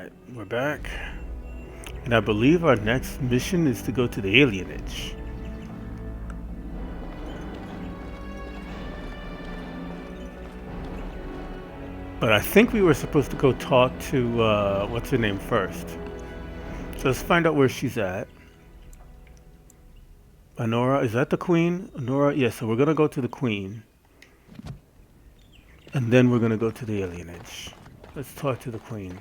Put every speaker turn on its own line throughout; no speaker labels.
Alright, we're back. And I believe our next mission is to go to the alienage. But I think we were supposed to go talk to, what's her name first. So let's find out where she's at. Honora, is that the queen? Honora, yeah, so we're gonna go to the queen. And then we're gonna go to the alienage. Let's talk to the queen.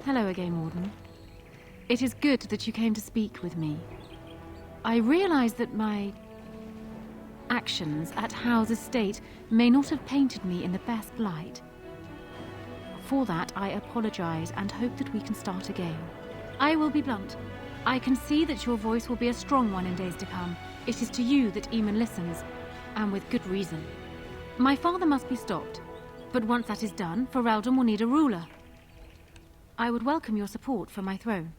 Hello again, Warden. It is good that you came to speak with me. I realize that my actions at Howe's estate may not have painted me in the best light. For that, I apologize and hope that we can start again. I will be blunt. I can see that your voice will be a strong one in days to come. It is to you that Eamon listens, and with good reason. My father must be stopped, but once that is done, Ferelden will need a ruler. I would welcome your support for my throne.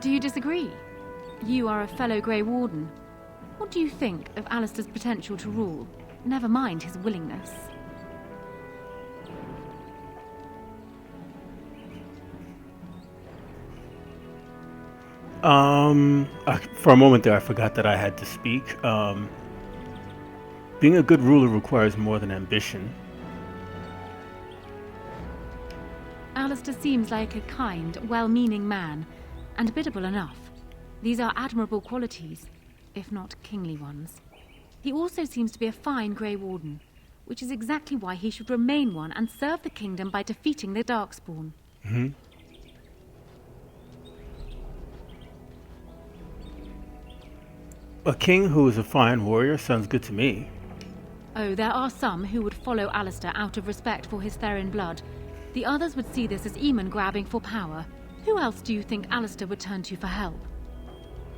Do you disagree? You are a fellow Grey Warden. What do you think of Alistair's potential to rule? Never mind his willingness.
For a moment there I forgot that I had to speak. Being a good ruler requires more than ambition.
Alistair seems like a kind, well-meaning man, and biddable enough. These are admirable qualities, if not kingly ones. He also seems to be a fine Grey Warden, which is exactly why he should remain one and serve the kingdom by defeating the Darkspawn.
Mm-hmm. A king who is a fine warrior sounds good to me.
Oh, there are some who would follow Alistair out of respect for his Therin blood. The others would see this as Eamon grabbing for power. Who else do you think Alistair would turn to for help?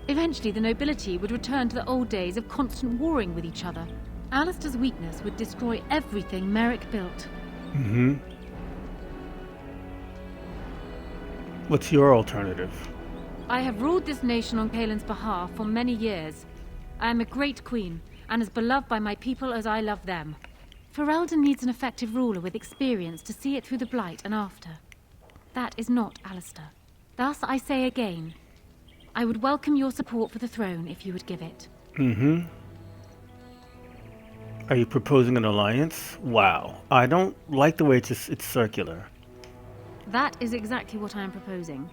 Eventually, the nobility would return to the old days of constant warring with each other. Alistair's weakness would destroy everything Merrick built.
Mm-hmm. What's your alternative?
I have ruled this nation on Kaelin's behalf for many years. I am a great queen, and as beloved by my people as I love them. Ferelden needs an effective ruler with experience to see it through the Blight and after. That is not Alistair. Thus, I say again, I would welcome your support for the throne if you would give it.
Mm-hmm. Are you proposing an alliance? Wow. I don't like the way it's circular.
That is exactly what I am proposing.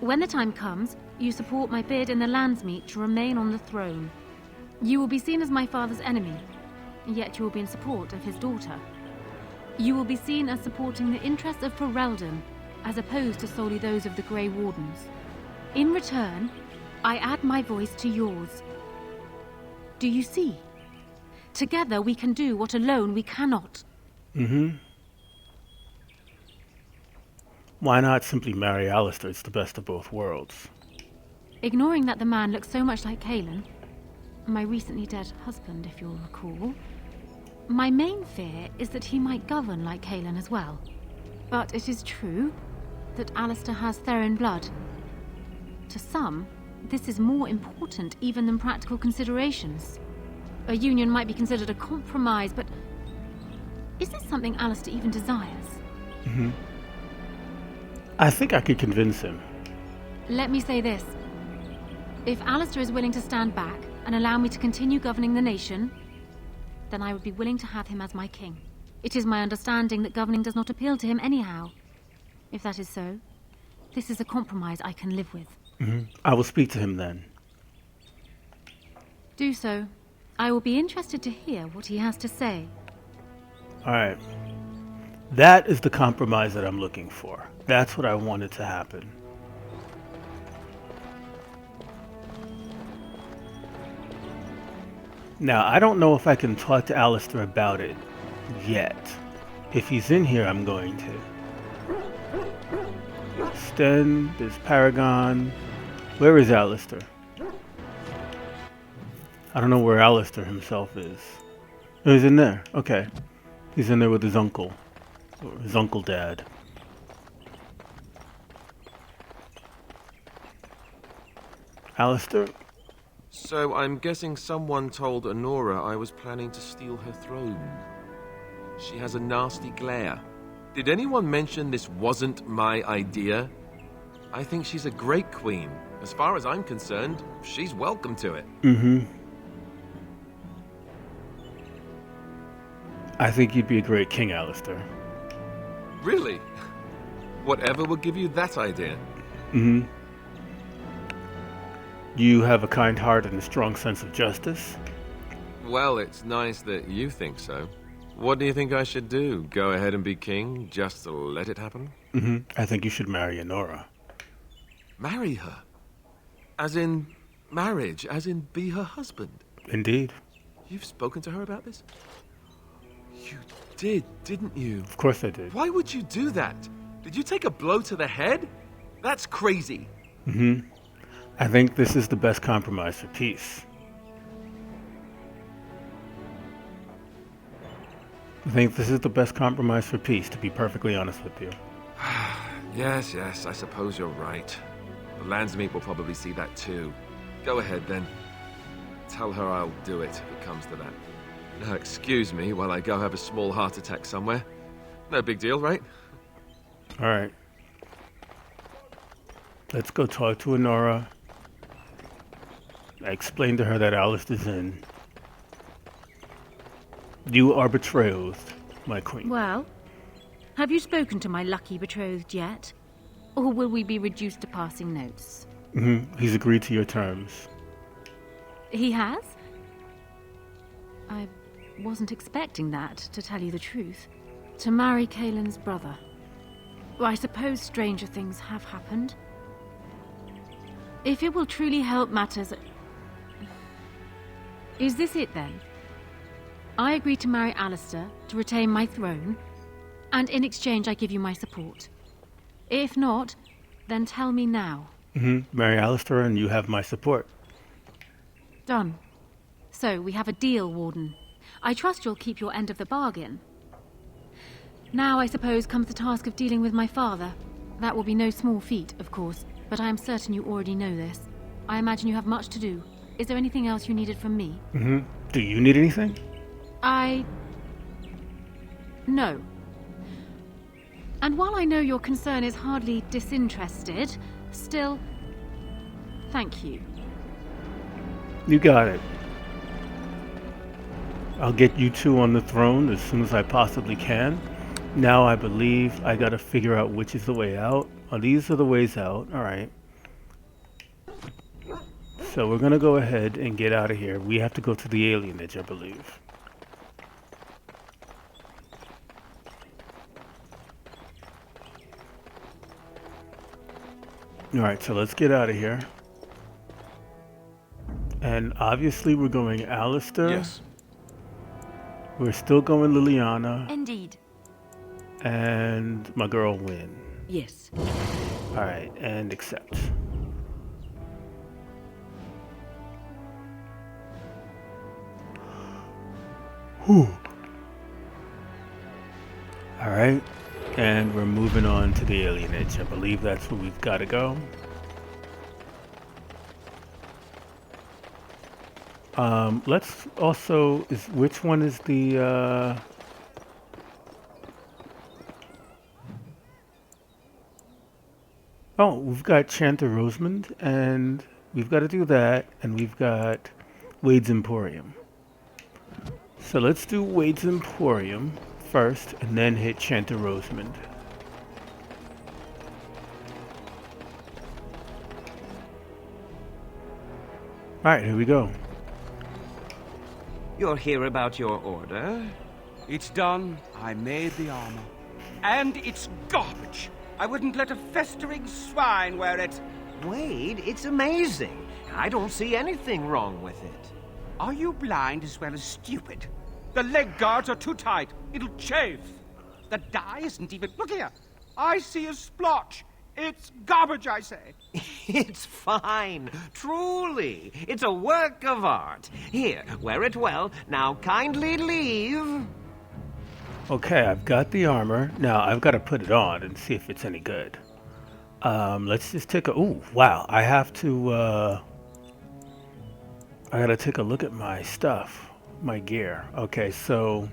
When the time comes, you support my bid in the Landsmeet to remain on the throne. You will be seen as my father's enemy, yet you will be in support of his daughter. You will be seen as supporting the interests of Ferelden, as opposed to solely those of the Grey Wardens. In return, I add my voice to yours. Do you see? Together we can do what alone we cannot.
Mm-hmm. Why not simply marry Alistair? It's the best of both worlds.
Ignoring that the man looks so much like Kaelin, my recently dead husband, if you'll recall, my main fear is that he might govern like Kaelin as well. But it is true that Alistair has Therin blood. To some, this is more important even than practical considerations. A union might be considered a compromise, but is this something Alistair even desires?
Mm-hmm. I think I could convince him.
Let me say this. If Alistair is willing to stand back and allow me to continue governing the nation, then I would be willing to have him as my king. It is my understanding that governing does not appeal to him anyhow. If that is so, this is a compromise I can live with.
Mm-hmm. I will speak to him then.
Do so. I will be interested to hear what he has to say.
Alright. That is the compromise that I'm looking for. That's what I wanted to happen. Now, I don't know if I can talk to Alistair about it yet. If he's in here, I'm going to. Sten, there's Paragon. Where is Alistair? I don't know where Alistair himself is. Oh, he's in there. Okay. He's in there with his uncle. Or his Uncle Dad. Alistair?
So I'm guessing someone told Honora I was planning to steal her throne. She has a nasty glare. Did anyone mention this wasn't my idea? I think she's a great queen. As far as I'm concerned, she's welcome to it.
Mm-hmm. I think you'd be a great king, Alistair.
Really? Whatever will give you that idea?
Mm-hmm. You have a kind heart and a strong sense of justice.
Well, it's nice that you think so. What do you think I should do? Go ahead and be king, just to let it happen?
Mm-hmm. I think you should marry Honora.
Marry her? As in marriage? As in be her husband?
Indeed.
You've spoken to her about this? You did, didn't you?
Of course I did.
Why would you do that? Did you take a blow to the head? That's crazy.
Mm-hmm. I think this is the best compromise for peace. I think this is the best compromise for peace, to be perfectly honest with you.
Yes, I suppose you're right. The Landsmeet will probably see that too. Go ahead then. Tell her I'll do it if it comes to that. Now excuse me while I go have a small heart attack somewhere. No big deal, right?
Alright. Let's go talk to Honora. I explained to her that Alistair's in. You are betrothed, my queen.
Well, have you spoken to my lucky betrothed yet? Or will we be reduced to passing notes?
Mm-hmm. He's agreed to your terms.
He has? I wasn't expecting that, to tell you the truth. To marry Kaelin's brother. Well, I suppose stranger things have happened. If it will truly help matters... Is this it then? I agree to marry Alistair to retain my throne, and in exchange I give you my support. If not, then tell me now.
Mm-hmm. Marry Alistair and you have my support.
Done. So, we have a deal, Warden. I trust you'll keep your end of the bargain. Now, I suppose, comes the task of dealing with my father. That will be no small feat, of course, but I am certain you already know this. I imagine you have much to do. Is there anything else you needed from me?
Mm-hmm. Do you need anything?
No. And while I know your concern is hardly disinterested, still, thank you.
You got it. I'll get you two on the throne as soon as I possibly can. Now I believe I gotta figure out which is the way out. Oh, these are the ways out. Alright. So we're gonna go ahead and get out of here. We have to go to the alienage, I believe. Alright, so let's get out of here. And obviously we're going Alistair.
Yes.
We're still going Liliana.
Indeed.
And my girl Wynn.
Yes.
Alright, and accept. Whew. Alright, and we're moving on to the alienage. I believe that's where we've got to go. Let's also, which one is the, oh, we've got Chanter Rosamond, and we've got to do that, and we've got Wade's Emporium. So let's do Wade's Emporium first, and then hit Chanter Rosamond. Alright, here we go.
You're here about your order?
It's done. I made the armor. And it's garbage. I wouldn't let a festering swine wear it.
Wade, it's amazing. I don't see anything wrong with it.
Are you blind as well as stupid? The leg guards are too tight. It'll chafe. The dye isn't even... Look here. I see a splotch. It's garbage, I say.
It's fine. Truly. It's a work of art. Here, wear it well. Now kindly leave.
Okay, I've got the armor. Now I've got to put it on and see if it's any good. Let's just take a... Ooh, wow. I have to... I gotta take a look at my stuff. My gear. Okay, so...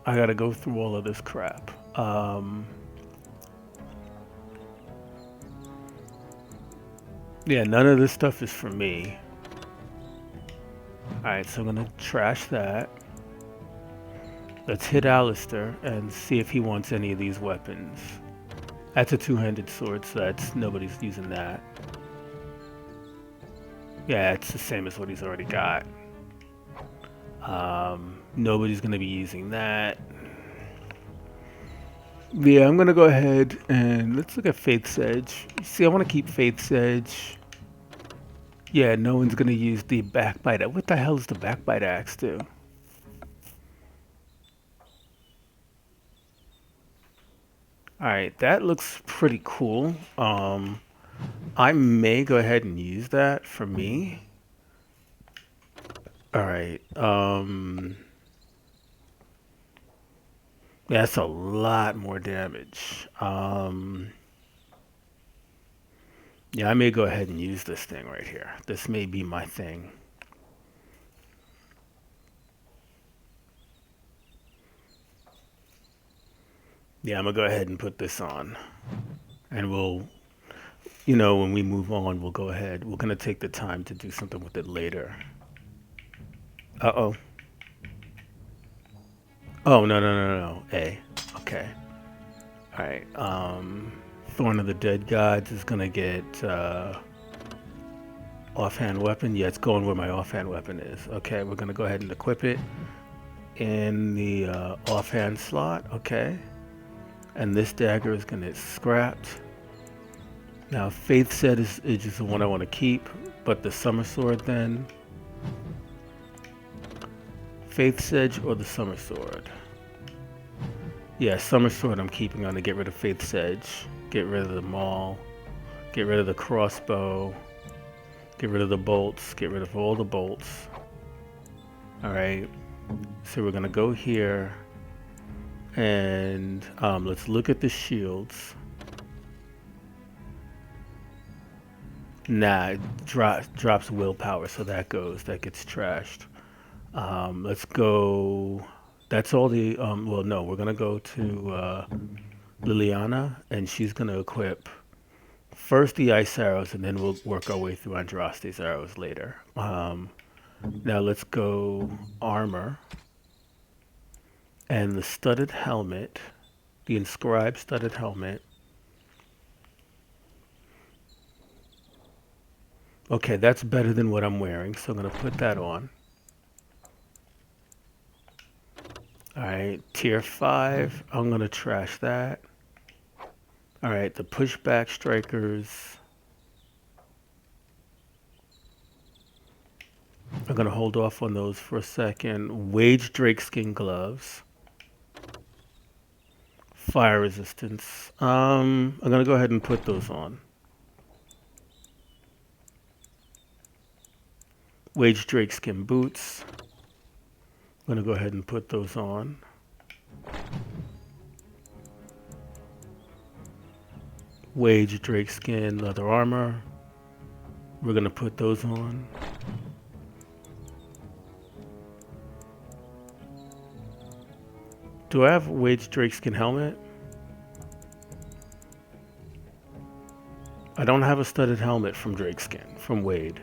I gotta go through all of this crap. Yeah, none of this stuff is for me. Alright, so I'm gonna trash that. Let's hit Alistair and see if he wants any of these weapons. That's a two-handed sword, so nobody's using that. Yeah, it's the same as what he's already got. Nobody's gonna be using that. Yeah, I'm gonna go ahead and let's look at Faith's Edge. See, I want to keep Faith's Edge. Yeah, no one's gonna use the backbite. What the hell does the backbite axe do? Alright, that looks pretty cool. I may go ahead and use that for me. Alright, yeah, that's a lot more damage. Yeah, I may go ahead and use this thing right here. This may be my thing. Yeah, I'm gonna go ahead and put this on. And we'll, when we move on, we'll go ahead. We're gonna take the time to do something with it later. Uh-oh. Oh, no. A. Okay. Alright, Thorn of the Dead Gods is gonna get, offhand weapon. Yeah, it's going where my offhand weapon is. Okay, we're gonna go ahead and equip it in the, offhand slot. Okay. And this dagger is gonna get scrapped. Now, Faith's Edge is just the one I want to keep, but the summer sword then. Faith's Edge or the summer sword? Yeah, summer sword I'm keeping on to get rid of Faith's Edge. Get rid of the maul. Get rid of the crossbow. Get rid of the bolts. Get rid of all the bolts. Alright. So we're gonna go here. And let's look at the shields. Nah, it drops willpower, so that gets trashed. Let's go. That's all the. Well, no, we're gonna go to Liliana, and she's gonna equip first the ice arrows, and then we'll work our way through Andraste's arrows later. Now let's go armor. And the studded helmet, the inscribed studded helmet. Okay, that's better than what I'm wearing, so I'm going to put that on. Alright, tier 5, I'm going to trash that. Alright, the pushback strikers. I'm going to hold off on those for a second. Wage drakeskin gloves. Fire resistance. I'm going to go ahead and put those on. Wage drakeskin boots. I'm going to go ahead and put those on. Wage drakeskin leather armor. We're going to put those on. Do I have Wage drakeskin helmet? I don't have a studded helmet from drakeskin, from Wade.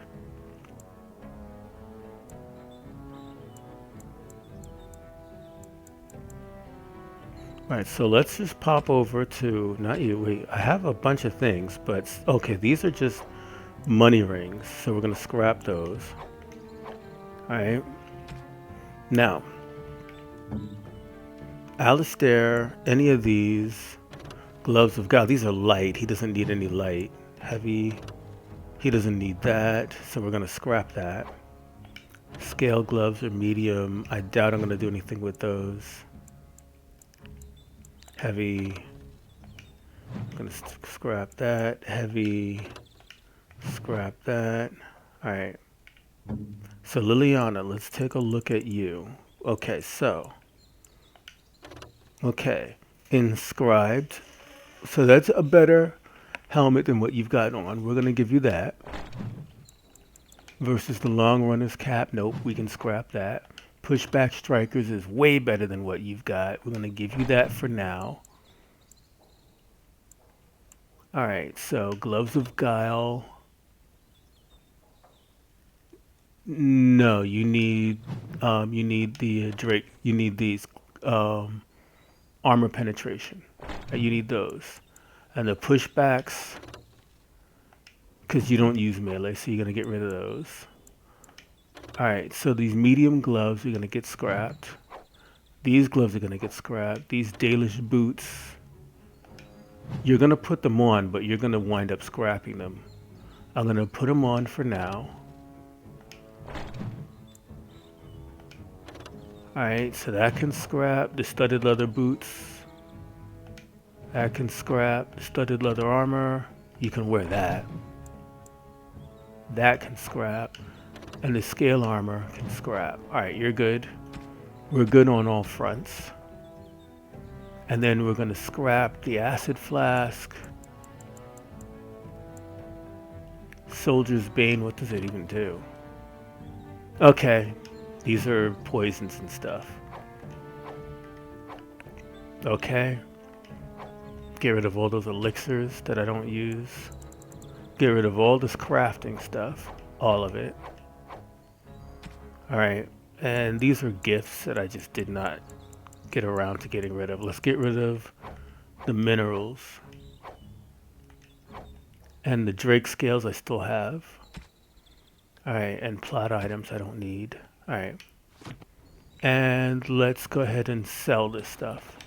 Alright, so let's just pop over to, not you, wait, I have a bunch of things, but, okay, these are just money rings, so we're going to scrap those. Alright, now, Alistair, any of these, gloves of Guile, these are light, he doesn't need any light. Heavy, he doesn't need that, so we're going to scrap that. Scale gloves are medium, I doubt I'm going to do anything with those. Heavy, I'm gonna scrap that. Heavy, scrap that. Alright, so Liliana, let's take a look at you. Okay, so. Okay. Inscribed. So that's a better helmet than what you've got on. We're going to give you that. Versus the long runner's cap. Nope, we can scrap that. Pushback strikers is way better than what you've got. We're going to give you that for now. Alright, so gloves of Guile. No, you need the Drake. You need these armor penetration. You need those, and the pushbacks, because you don't use melee, so you're gonna get rid of those. All right, so these medium gloves are gonna get scrapped. These gloves are gonna get scrapped. These Dalish boots, you're gonna put them on, but you're gonna wind up scrapping them. I'm gonna put them on for now. Alright, so that can scrap. The studded leather boots. That can scrap. The studded leather armor. You can wear that. That can scrap. And the scale armor can scrap. Alright, you're good. We're good on all fronts. And then we're going to scrap the acid flask. Soldier's Bane, what does it even do? Okay. These are poisons and stuff. Okay. Get rid of all those elixirs that I don't use. Get rid of all this crafting stuff. All of it. Alright. And these are gifts that I just did not get around to getting rid of. Let's get rid of the minerals. And the Drake scales I still have. Alright, and plot items I don't need. Alright. And let's go ahead and sell this stuff.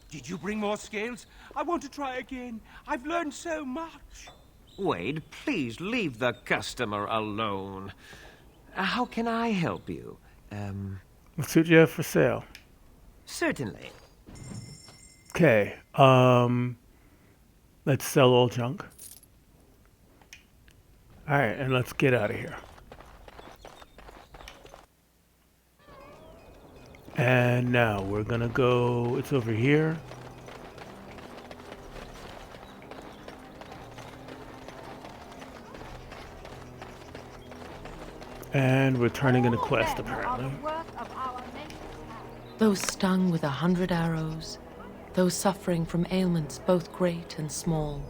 Did you bring more scales? I want to try again. I've learned so much.
Wade, please leave the customer alone. How can I help you?
What's what you have for sale?
Certainly.
Okay. Let's sell all junk. Alright, and let's get out of here. And now we're gonna go, it's over here. And we're turning in a quest, apparently.
Those stung with 100 arrows, those suffering from ailments both great and small,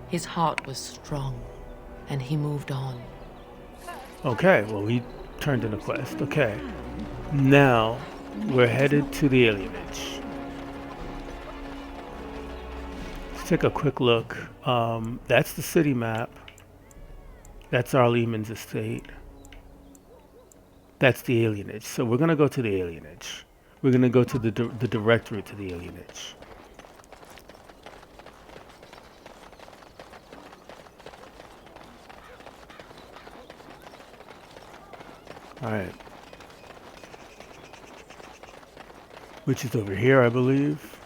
his heart was strong, and he moved on.
Okay, well, we turned in a quest. Okay. Now, we're headed to the alienage. Let's take a quick look. That's the city map. That's our Lehman's estate. That's the alienage. So we're going to go to the alienage. We're going to go to the direct route to the alienage. Alright. Which is over here, I believe.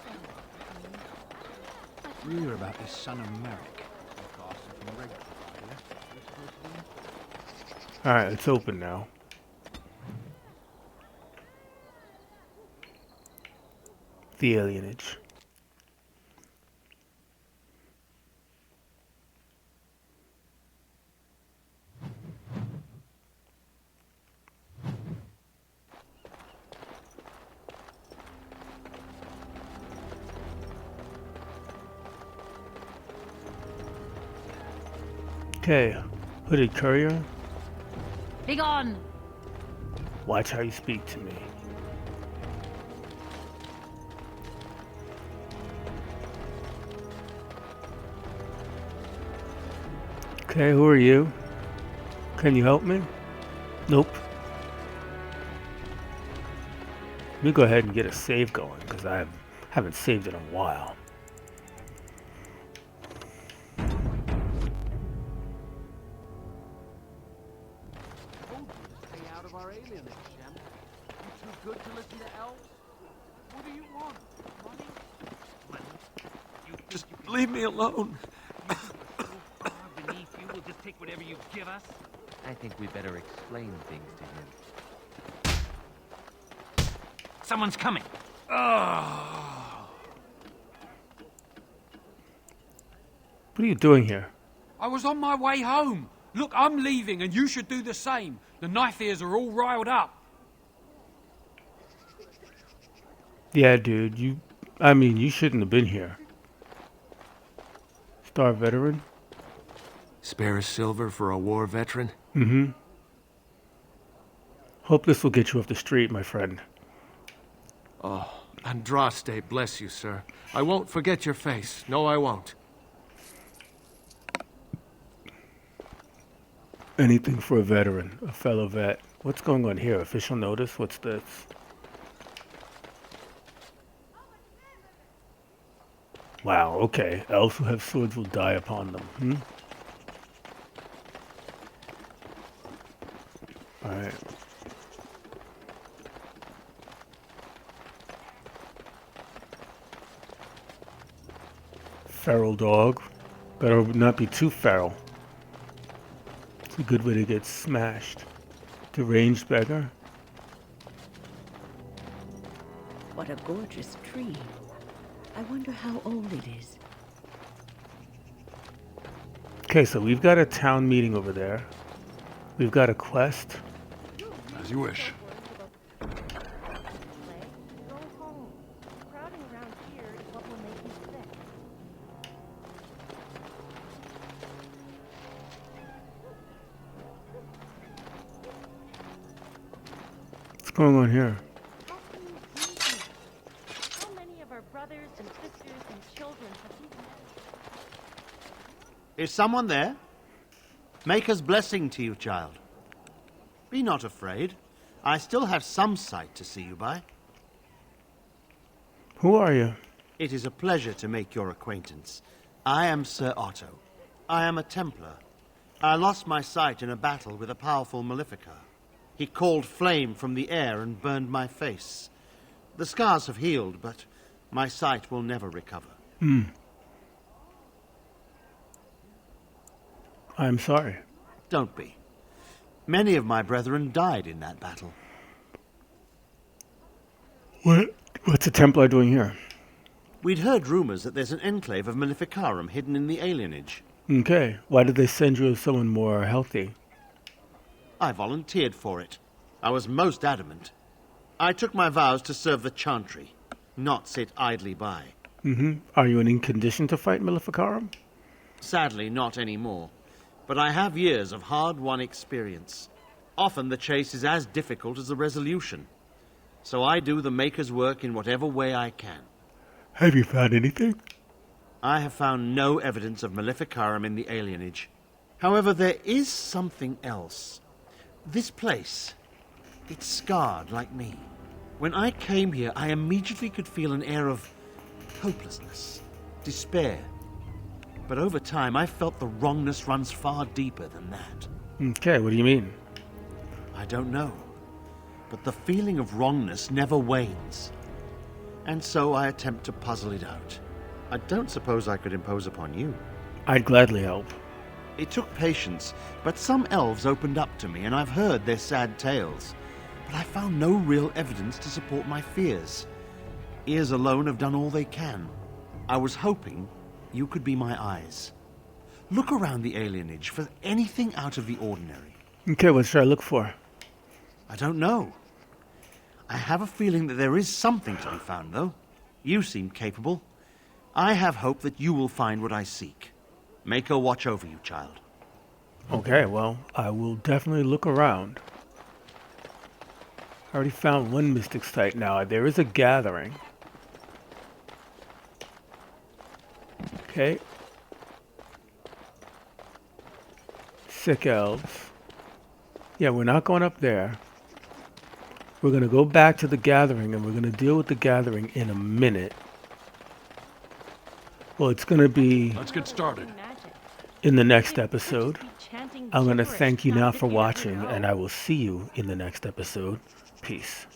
You hear about this son of Merrick.
Alright, it's open now. The alienage. Okay, hooded courier.
Begone!
Watch how you speak to me. Okay, who are you? Can you help me? Nope. Let me go ahead and get a save going, because I haven't saved in a while.
Stay out of our alienage, Shem. You too good to listen to elves? What do you want? Money?
Just leave me alone.
Beneath you, we'll just take whatever you give us.
I think we better explain things to him.
Someone's coming.
What are you doing here?
I was on my way home. Look, I'm leaving and you should do the same. The knife ears are all riled up.
Yeah, dude, you shouldn't have been here. Star veteran?
Spare a silver for a war veteran?
Mm-hmm. Hope this will get you off the street, my friend.
Oh, Andraste, bless you, sir. I won't forget your face. No, I won't.
Anything for a veteran, a fellow vet. What's going on here? Official notice? What's this? Wow, okay. Elves who have swords will die upon them. Alright. Feral dog. Better not be too feral. It's a good way to get smashed. Deranged beggar.
What a gorgeous tree. I wonder how old it is.
Okay, so we've got a town meeting over there. We've got a quest.
As you wish.
What's going on here?
How many of our brothers and sisters and children have you met?
Is someone there? Maker's blessing to you, child. Be not afraid. I still have some sight to see you by.
Who are you?
It is a pleasure to make your acquaintance. I am Sir Otto. I am a Templar. I lost my sight in a battle with a powerful Maleficar. He called flame from the air and burned my face. The scars have healed, but my sight will never recover.
I'm sorry.
Don't be. Many of my brethren died in that battle.
What's a Templar doing here?
We'd heard rumors that there's an enclave of Maleficarum hidden in the alienage.
Okay, why did they send you as someone more healthy?
I volunteered for it. I was most adamant. I took my vows to serve the Chantry, not sit idly by.
Are you in condition to fight Maleficarum?
Sadly, not anymore. But I have years of hard-won experience. Often the chase is as difficult as the resolution. So I do the Maker's work in whatever way I can.
Have you found anything?
I have found no evidence of Maleficarum in the alienage. However, there is something else. This place, it's scarred like me. When I came here, I immediately could feel an air of hopelessness, despair. But over time, I felt the wrongness runs far deeper than that.
Okay, what do you mean?
I don't know. But the feeling of wrongness never wanes. And so I attempt to puzzle it out. I don't suppose I could impose upon you.
I'd gladly help.
It took patience, but some elves opened up to me, and I've heard their sad tales. But I found no real evidence to support my fears. Ears alone have done all they can. I was hoping you could be my eyes. Look around the alienage for anything out of the ordinary.
Okay, what should I look for?
I don't know. I have a feeling that there is something to be found, though. You seem capable. I have hope that you will find what I seek. Make her watch over you, child.
Okay, well, I will definitely look around. I already found one mystic site now. There is a gathering. Okay. Sick elves. Yeah, we're not going up there. We're going to go back to the gathering, and we're going to deal with the gathering in a minute. Well, it's going to be...
Let's get started.
In the next episode. I'm going to thank you now for watching, and I will see you in the next episode. Peace.